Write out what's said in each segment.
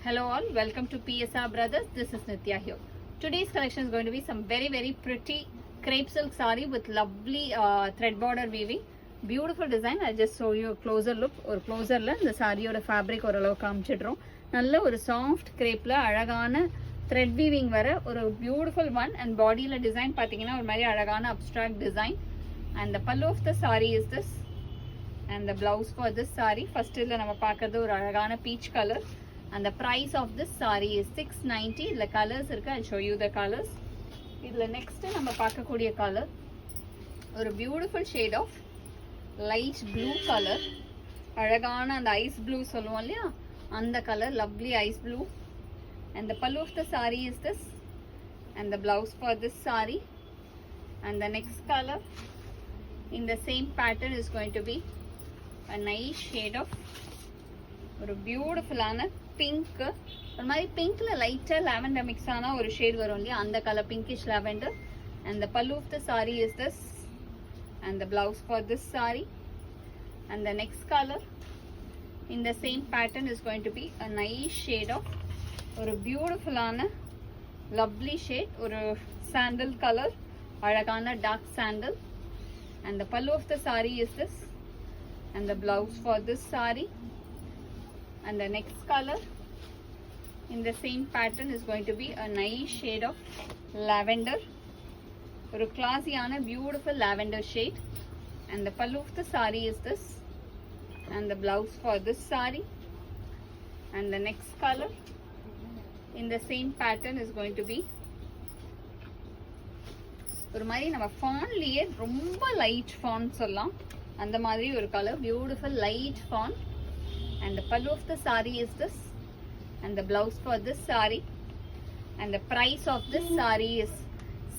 Hello all, welcome to PSR Brothers. This is Nitya here. Today's collection is going to be some very pretty crepe silk saree with lovely thread border weaving. Beautiful design. I'll just show you a closer look. Or closer la the saree oda fabric oralavu kaamichidrom. Nalla or soft crepe la alagana thread weaving vara or beautiful one, and body la design pathina or mari alagana abstract design. And the pallu of the saree is this, and the blouse for this saree first illa nama paakradhu or alagana peach color. And the price of this saree is 690. The colors irukku, I'll show you the colors. Idla next நம்ம பார்க்கக்கூடிய color ஒரு beautiful shade of light blue color. அழகான அந்த ice blue சொல்லுவோம் இல்லையா, அந்த color, lovely ice blue. And the pallu of the saree is this, and the blouse for this saree. And the next color in the same pattern is going to be a nice shade of ஒரு பியூட்டிஃபுல்லான pink. ஒரு மாதிரி பிங்க்ல லைட்டா lavender mix ஆன ஒரு shade வரும் இல்லையா, அந்த colour pinkish lavender. And the pallu of the sari is this, and the blouse for this sari. And the next colour in the same pattern is going to be a nice shade of ஒரு பியூட்டிஃபுல்லான lovely shade, ஒரு sandal colour, அழகான dark sandal. And the pallu of the sari is this, and the blouse for this sari. And the next color in the same pattern is going to be a nice shade of lavender, or classy ana beautiful lavender shade. And the pallu of the saree is this, and the blouse for this saree. And the next color in the same pattern is going to be ஒரு மாதிரி நம்ம ஃபான்ட்லயே ரொம்ப light font சொல்லலாம், அந்த மாதிரி ஒரு colour, beautiful light font. And the pallu of the saree is this, and the blouse for this saree. And the price of this saree is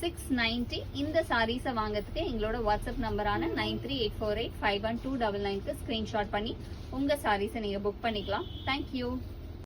690. இந்த sarees வாங்குறதுக்கு எங்களோட வாட்ஸ்அப் நம்பரான 9384851299 க்கு ஸ்கிரீன்ஷாட் பண்ணி உங்க sarees நீங்க புக் பண்ணிக்கலாம். Thank you.